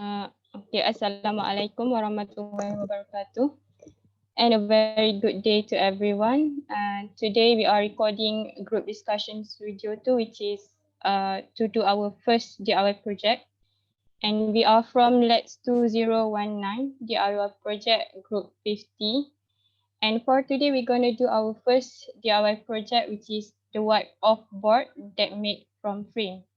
Okay, Assalamualaikum warahmatullahi wabarakatuh. And a very good day to everyone. Today we are recording group discussions video 2, which is to do our first DIY project. And we are from LAX2019 DIY project group 50. And for today, we're going to do our first DIY project, which is the wipe off board that made from frame.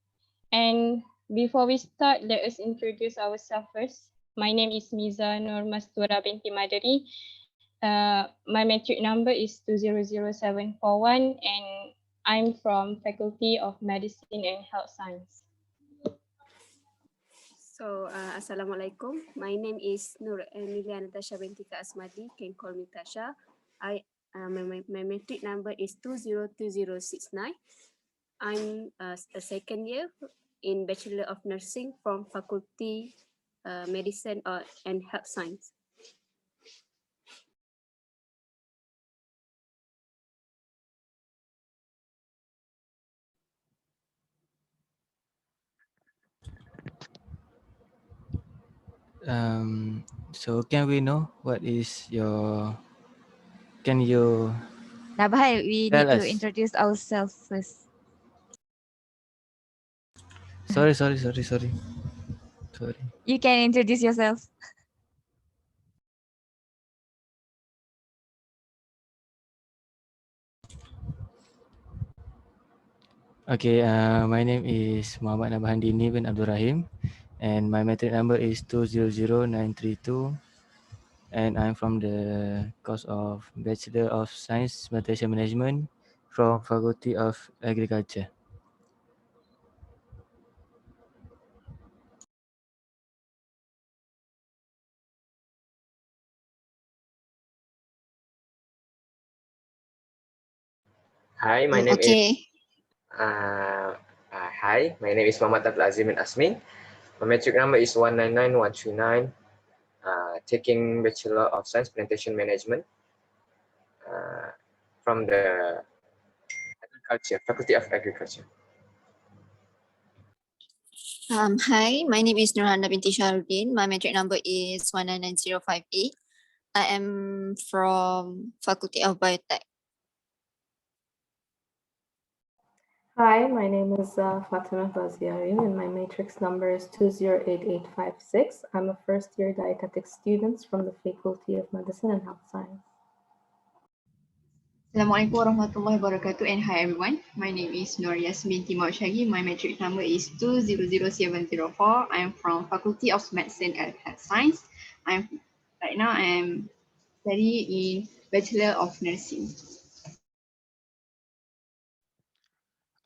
And before we start, let us introduce ourselves first. My name is Miza Nur Mastura binti Madari. My metric number is 200741 and I'm from Faculty of Medicine and Health Science. So, Assalamualaikum. My name is Nur Emilia Natasha binti Kak Asmadi. Can call me Tasha. My metric number is 202069. I'm a second year in Bachelor of Nursing from Faculty Medicine and Health Science. So can we know what is your, can you Nabahai, we tell need to us? introduce ourselves first. Sorry. You can introduce yourself. Okay, my name is Muhammad Nabahandini bin Abdul Rahim and my metric number is 200932 and I'm from the course of Bachelor of Science Plantation Management from Faculty of Agriculture. Hi, my name is Muhammad Abdul Azim bin Asmin. My metric number is 199139. Taking Bachelor of Science Plantation Management from the Faculty of Agriculture. Hi, my name is Nurhana binti Shahrudin. My metric number is 199058. I am from Faculty of Biotech. Hi, my name is Fatima Baziarin and my matrix number is 208856. I'm a first year dietetics student from the Faculty of Medicine and Health Science. Assalamualaikum warahmatullahi wabarakatuh and hi everyone. My name is Nur Yasmin Timur Shagi. My matric number is 200704. I am from Faculty of Medicine and Health Science. Right now I am studying in Bachelor of Nursing.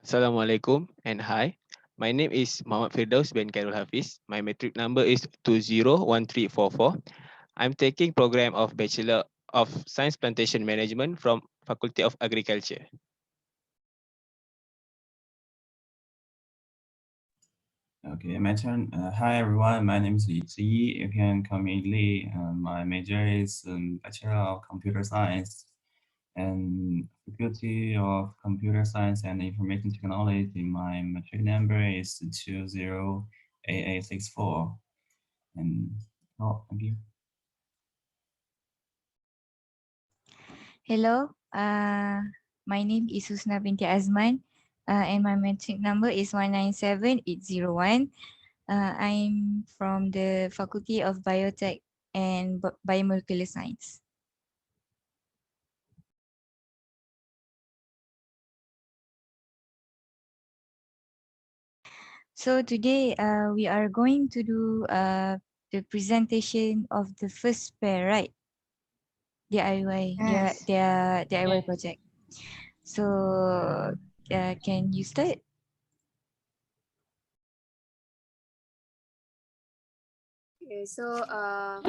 Assalamualaikum and hi. My name is Muhammad Firdaus bin Khairul Hafiz. My metric number is 201344. I'm taking program of Bachelor of Science Plantation Management from Faculty of Agriculture. Okay, my turn. Hi everyone, my name is Li Ziyi. You can call me Li. My major is Bachelor of Computer Science and Faculty of Computer Science and Information Technology. My metric number is 208864. And thank you. Hello, my name is Husna binti Azman and my metric number is 197801. I'm from the Faculty of Biotech and Biomolecular Science. So today we are going to do the presentation of the first pair, right? DIY, Yes. their DIY project. So can you start? Okay, so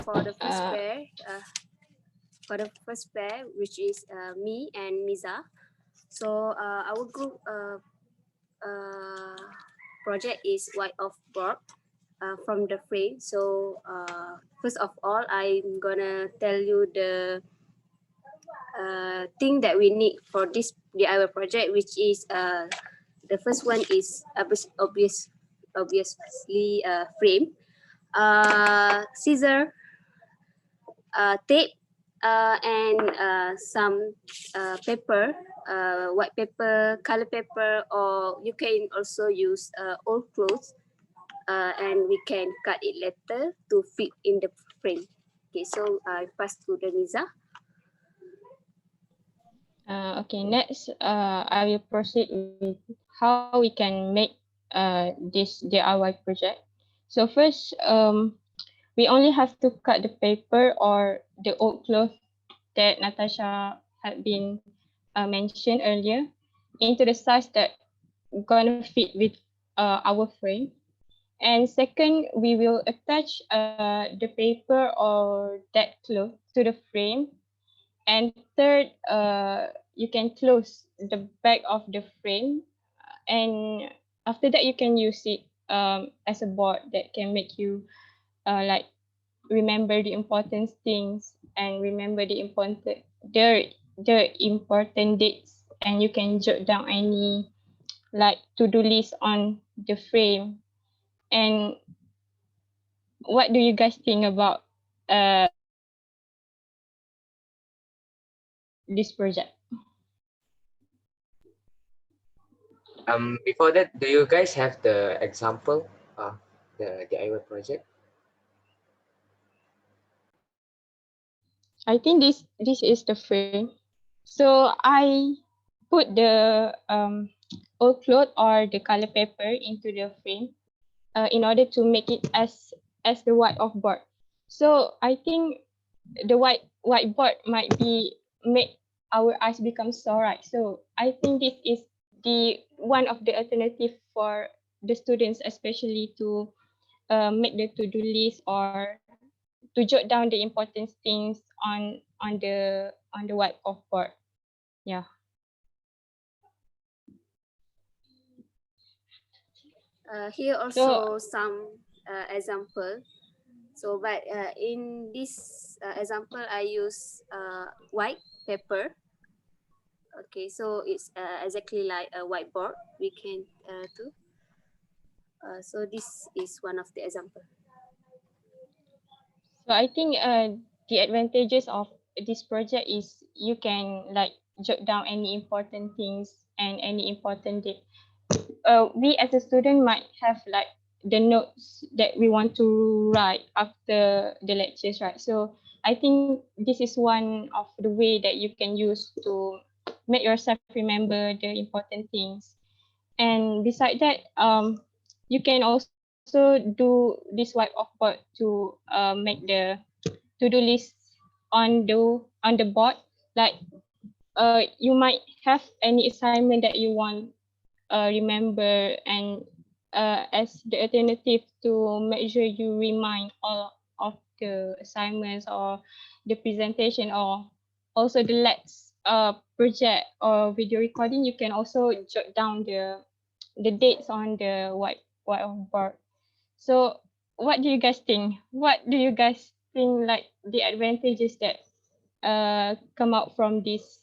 for the first pair, which is me and Miza. So our group project is wipe off board from the frame. So first of all, I'm gonna tell you the thing that we need for this DIY project, which is the first one is obviously frame. scissor, tape, and some paper, white paper, color paper, or you can also use old clothes, and we can cut it later to fit in the frame. Okay, so I pass to Deniza. Okay, next, I will proceed with how we can make this DIY project. So first, we only have to cut the paper or the old cloth that Natasha had been mentioned earlier into the size that gonna fit with our frame. And second, we will attach the paper or that cloth to the frame. And third, you can close the back of the frame, and after that you can use it as a board that can make you like remember the important things and remember the important dates, and you can jot down any like to-do list on the frame. And what do you guys think about this project? Before that, do you guys have the example of the DIY project? I think this is the frame. So I put the old cloth or the color paper into the frame in order to make it as the white of board. So I think the whiteboard might be make our eyes become sore, right? So I think this is the one of the alternative for the students, especially to make the to-do list or to jot down the important things on the white of board. Yeah. Here So also some example. So, but in this example, I use white paper. Okay, so it's exactly like a whiteboard. We can do. So this is one of the example. So I think the advantages of this project is you can like jot down any important things and any important date. We as a student might have like the notes that we want to write after the lectures, right? So I think this is one of the way that you can use to make yourself remember the important things. And beside that, you can also do this wipe off board to make the to-do list on the board. Like you might have any assignment that you want remember, and as the alternative to make sure you remind all of the assignments or the presentation, or also the LAX project or video recording, you can also jot down the dates on the whiteboard. So what do you guys think? What do you guys think like the advantages that come out from this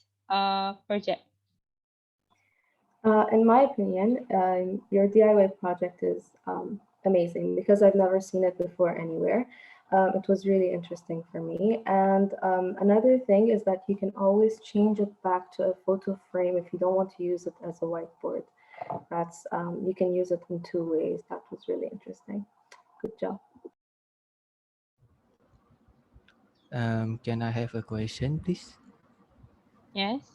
project? In my opinion, your DIY project is amazing because I've never seen it before anywhere. It was really interesting for me. And another thing is that you can always change it back to a photo frame if you don't want to use it as a whiteboard. That's you can use it in two ways. That was really interesting. Good job. Can I have a question, please? Yes.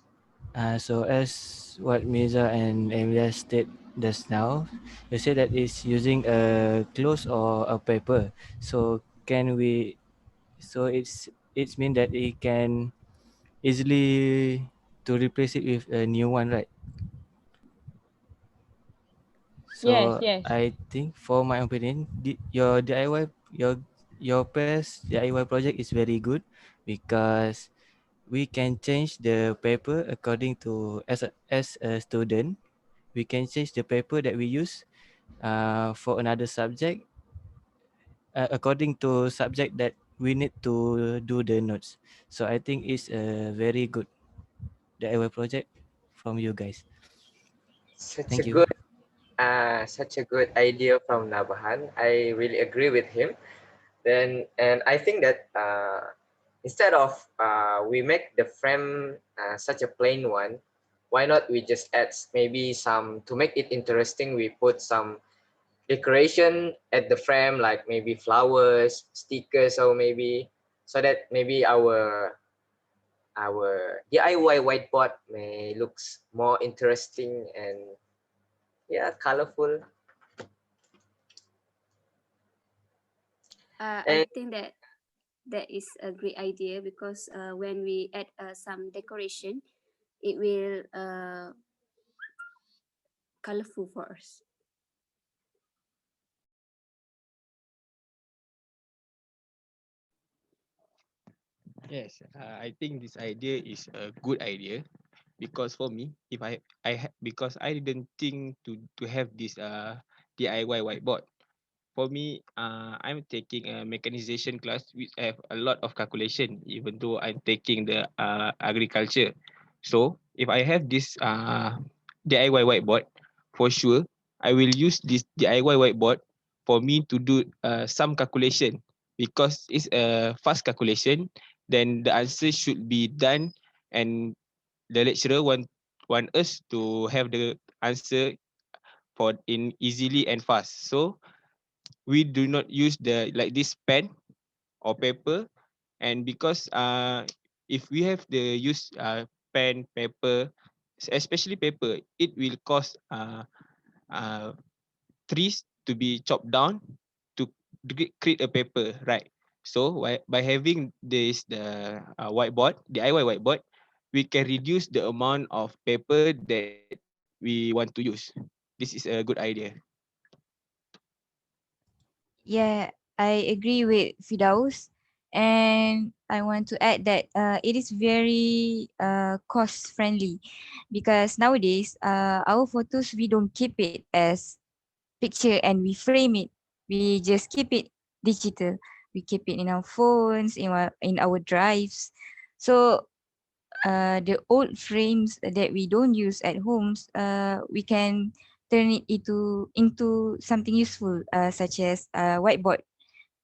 So as what Mirza and Emilia said just now, you said that it's using a cloth or a paper. So can we? So it's mean that it can easily to replace it with a new one, right? Yes, So yes. I think, for my opinion, your DIY your past DIY project is very good because we can change the paper according to as a student. We can change the paper that we use for another subject according to subject that we need to do the notes. So I think it's a very good DIY project from you guys. Such a Thank you. good such a good idea from Nabahan. I really agree with him. Then, and I think that instead of we make the frame such a plain one, why not we just add maybe some, to make it interesting, we put some decoration at the frame, like maybe flowers, stickers, or maybe, so that maybe our DIY whiteboard may looks more interesting and yeah, colorful. I And think that that is a great idea because when we add some decoration, it will colorful for us. Yes, I think this idea is a good idea because for me, if because I didn't think to have this DIY whiteboard. For me, I'm taking a mechanization class which have a lot of calculation, even though I'm taking the agriculture. So if I have this DIY whiteboard, for sure, I will use this DIY whiteboard for me to do some calculation because it's a fast calculation. Then the answer should be done, and the lecturer want us to have the answer for in easily and fast. So we do not use the like this pen or paper, and because if we have the use pen, paper, especially paper, it will cause uh trees to be chopped down to create a paper, right? So by having this the whiteboard, the DIY whiteboard, we can reduce the amount of paper that we want to use. This is a good idea. Yeah, I agree with Fidaus. And I want to add that it is very cost friendly because nowadays our photos we don't keep it as picture and we frame it. We just keep it digital. We keep it in our phones, in our drives. So the old frames that we don't use at homes, we can turn it into something useful, such as whiteboard,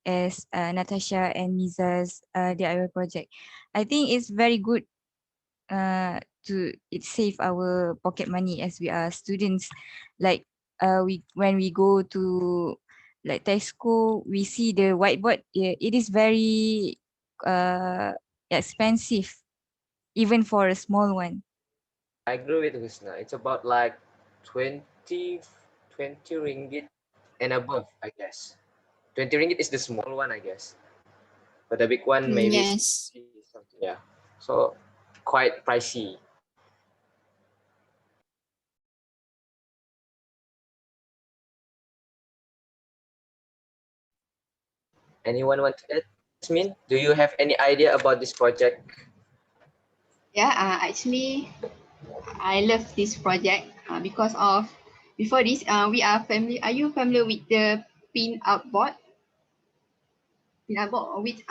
as Natasha and Miza's DIY project. I think it's very good to it save our pocket money as we are students. Like we when we go to like Tesco, we see the whiteboard. Yeah, it is very uh expensive, even for a small one. I agree with Husna. It's about like 20, 20 ringgit and above, I guess. 20 ringgit is the small one, I guess. But the big one maybe Yes. 50 something. Yeah. So quite pricey. Anyone want to add? Jasmine, do you have any idea about this project? Yeah, actually, I love this project because of before this, we are family. Are you familiar with the pin out board? Pin out board, which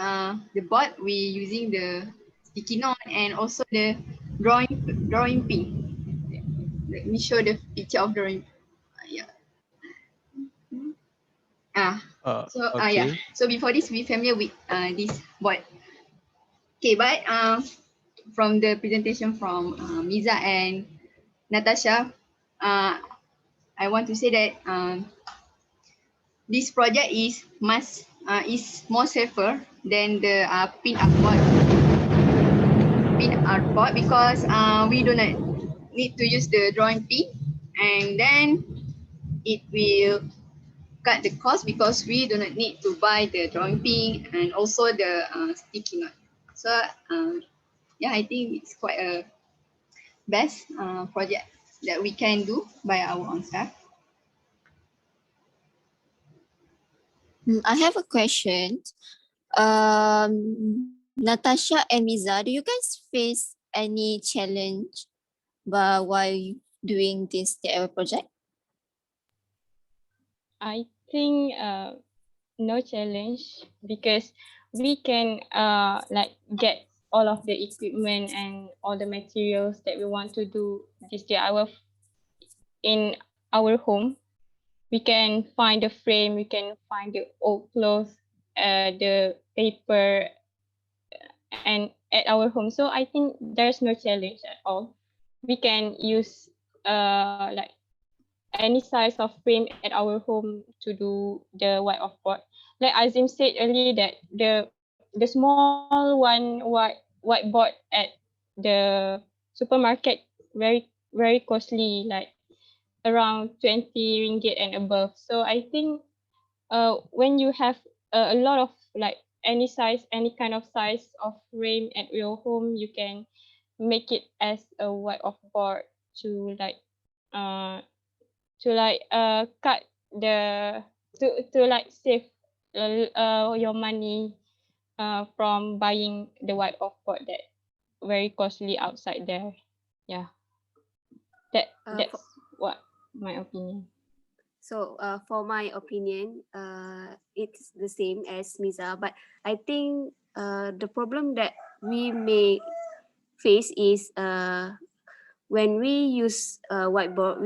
the board we using the sticky note and also the drawing pin. Let me show the picture of drawing. Yeah. Ah. Yeah. Okay. So before this, we familiar with this board. Okay, but from the presentation from Miza and Natasha, I want to say that this project is more safer than the pin art board because we do not need to use the drawing pin, and then it will cut the cost because we do not need to buy the drawing pin and also the sticky note. So yeah, I think it's quite a best project that we can do by our own self. I have a question. Natasha and Miza, do you guys face any challenge while doing this DIY project? I think no challenge because we can like get all of the equipment and all the materials that we want to do this DIY in our home. We can find the frame, we can find the old clothes, the paper and at our home. So I think there's no challenge at all. We can use like any size of frame at our home to do the whiteboard. Like Azim said earlier that the small whiteboard at the supermarket very costly, like around 20 ringgit and above. So I think when you have a lot of like any kind of size of frame at your home, you can make it as a whiteboard to like uh cut the to like save your money from buying the whiteboard that very costly outside there. Yeah, For, that's what my opinion. So for my opinion, it's the same as Miza, but I think the problem that we may face is when we use whiteboard,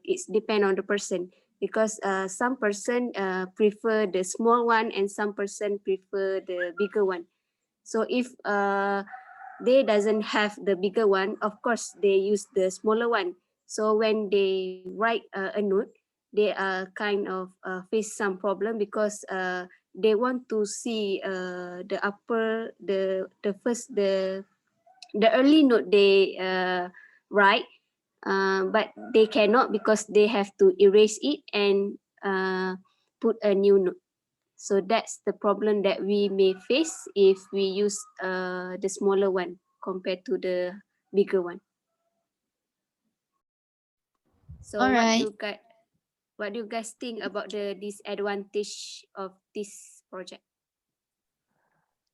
it's depend on the person, because some person prefer the small one and some person prefer the bigger one. So if they doesn't have the bigger one, of course they use the smaller one. So when they write a note, they are kind of face some problem, because they want to see the early note they write, but they cannot because they have to erase it and put a new note. So that's the problem that we may face if we use the smaller one compared to the bigger one. So All right. what do you guys think about the disadvantage of this project?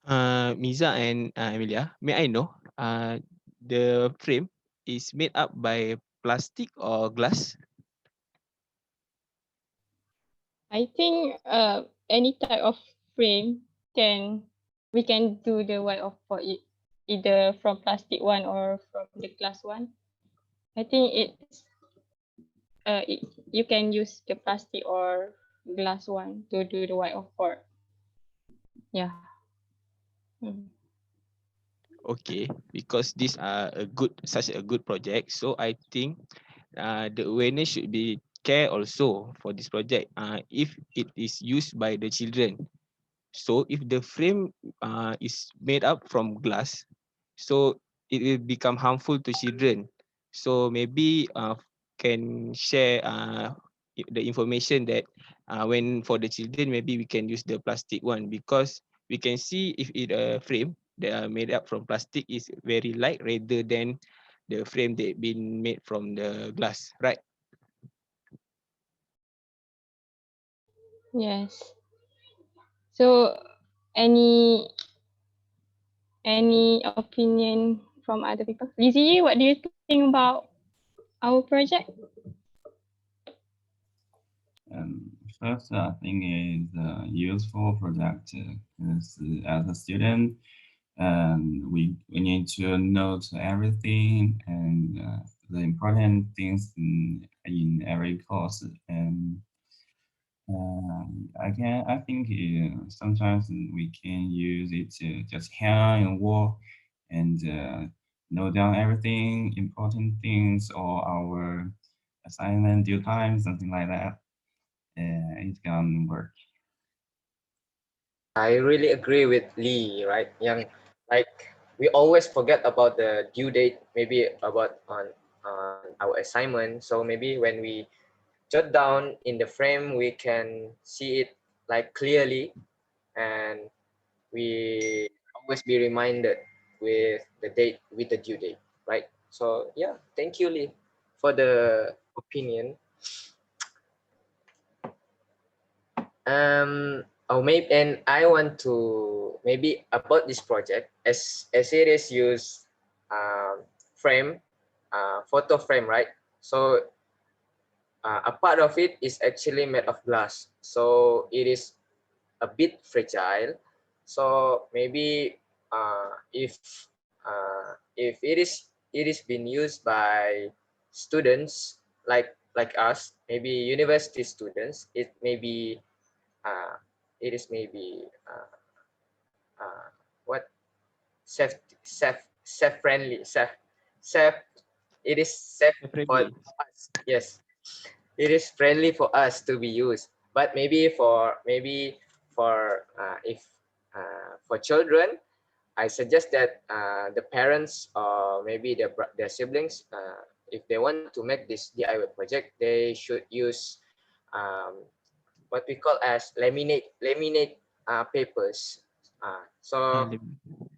Miza and Amelia, may I know the frame is made up by plastic or glass? I think any type of frame we can do the whiteboard for it, either from plastic one or from the glass one. I think you can use the plastic or glass one to do the whiteboard. Yeah. Mm. Okay, because these are such a good project, so I think the awareness should be care also for this project. If it is used by the children, so if the frame is made up from glass, so it will become harmful to children. So maybe can share the information that when for the children, maybe we can use the plastic one, because we can see if it frame that are made up from plastic is very light rather than the frame that been made from the glass, right? Yes. So any opinion from other people? Lizzie, what do you think about our project? First, I think it's a useful project because as a student, we need to note everything and the important things in every course. And I think sometimes we can use it to just hang and walk and note down everything, important things, or our assignment due time, something like that. It can work. I really agree with Lee, right? Yang, like we always forget about the due date, maybe about on our assignment. So maybe when we jot down in the frame, we can see it like clearly, and we always be reminded with the date, with the due date, right? So yeah, thank you, Lee, for the opinion. Maybe, and I want to maybe about this project as it is use frame, photo frame, right? So a part of it is actually made of glass, so it is a bit fragile. So maybe if it is being used by students like us, maybe university students, it may be uh, it is maybe what safe friendly, safe. It is safe for Friendly. us. Yes, it is friendly for us to be used. But maybe for if for children, I suggest that the parents or maybe their siblings, if they want to make this DIY project, they should use um, what we call as laminate papers. So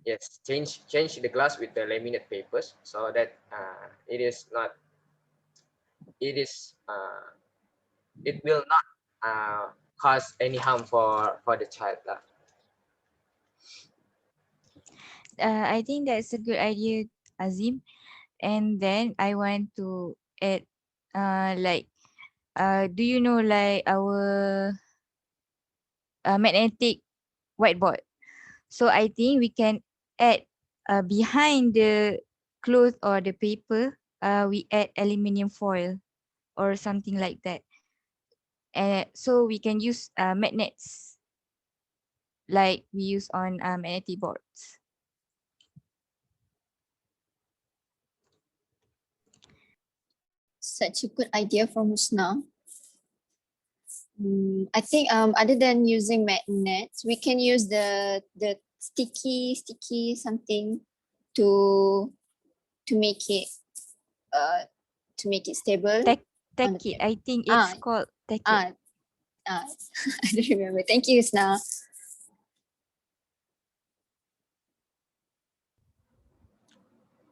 yes, change the glass with the laminate papers so that it is not it is it will not cause any harm for the child. I think that's a good idea, Azim. And then I want to add, like, do you know like our magnetic whiteboard? So I think we can add behind the cloth or the paper, we add aluminium foil or something like that. So we can use magnets like we use on magnetic boards. Such a good idea from Husna. I think other than using magnets, we can use the sticky something to to make it uh to make it stable. Tack it. I think it's called tack it. I don't remember. Thank you, Husna.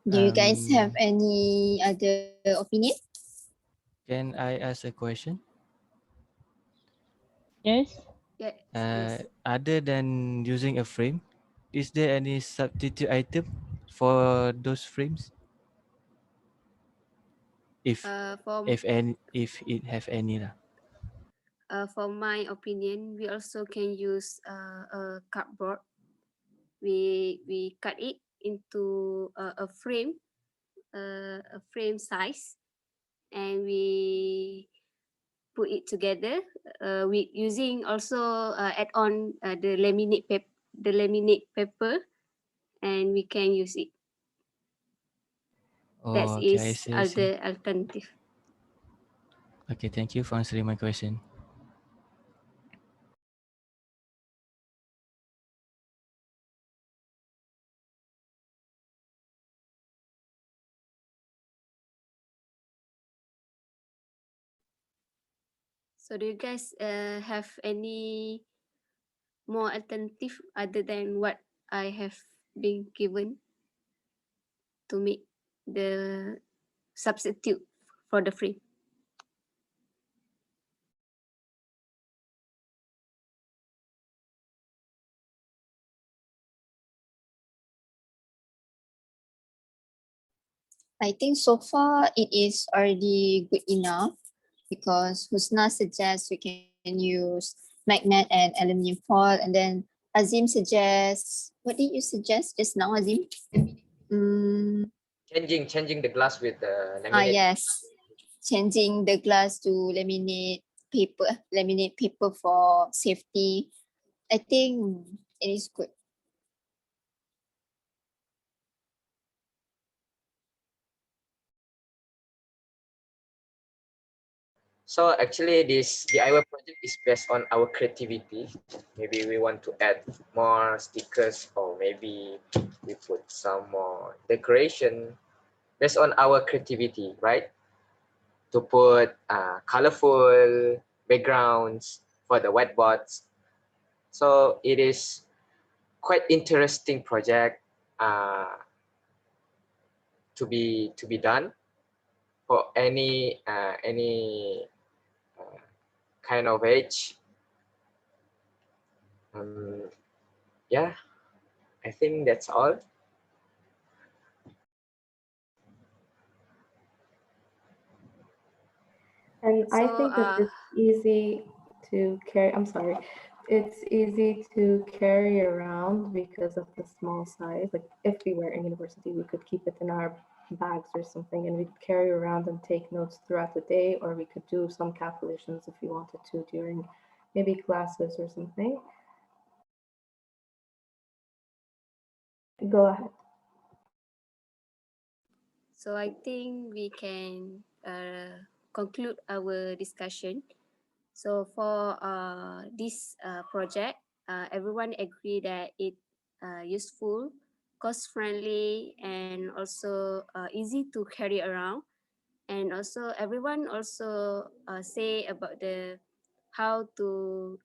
Do you guys have any other opinion? Can I ask a question? Yes. Other than using a frame, is there any substitute item for those frames? If if it have any lah. For my opinion, we also can use a cardboard. We cut it into a frame size, and we put it together. We using also add on the laminate paper, and we can use it. That Oh, okay, I is see, I see. other alternative. Okay, thank you for answering my question. So do you guys have any more alternative other than what I have been given to make the substitute for the frame? I think so far it is already good enough because Husna suggests we can use magnet and aluminium foil, and then Azim suggests, what did you suggest just now, Azim? Changing the glass with the laminate. Yes, changing the glass to laminate paper for safety. I think it is good. So actually this DIY project is based on our creativity. Maybe we want to add more stickers, or maybe we put some more decoration based on our creativity, right? To put colorful backgrounds for the whiteboards. So it is quite interesting project to be done for any kind of age. Yeah, I think that's all. And I So, think that it's easy to carry, I'm sorry, it's easy to carry around because of the small size. Like if we were in university, we could keep it in our bags or something, and we'd carry around and take notes throughout the day, or we could do some calculations if we wanted to during maybe classes or something. Go ahead. So I think we can conclude our discussion. So for this project, everyone agree that it useful, cost friendly, and also easy to carry around. And also everyone also say about the how to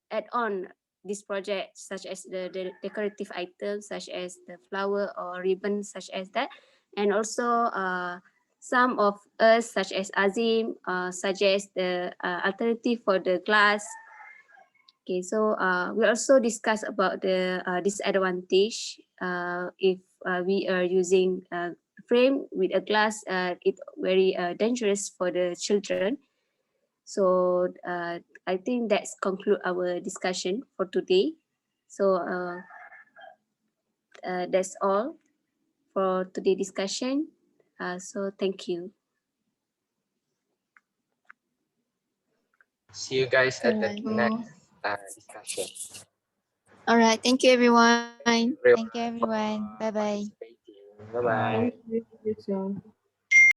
add on this project, such as the decorative items such as the flower or ribbon such as that. And also some of us such as Azim suggest the alternative for the glass. Okay, so we also discuss about the disadvantage if we are using a frame with a glass. It's very dangerous for the children. So I think that's conclude our discussion for today. So that's all for today discussion. So thank you. See you guys at the Alright. next discussion. All right. Thank you, everyone. Everyone Thank you, for everyone. Bye bye. participating. Bye Bye. bye. Thank you. See you soon.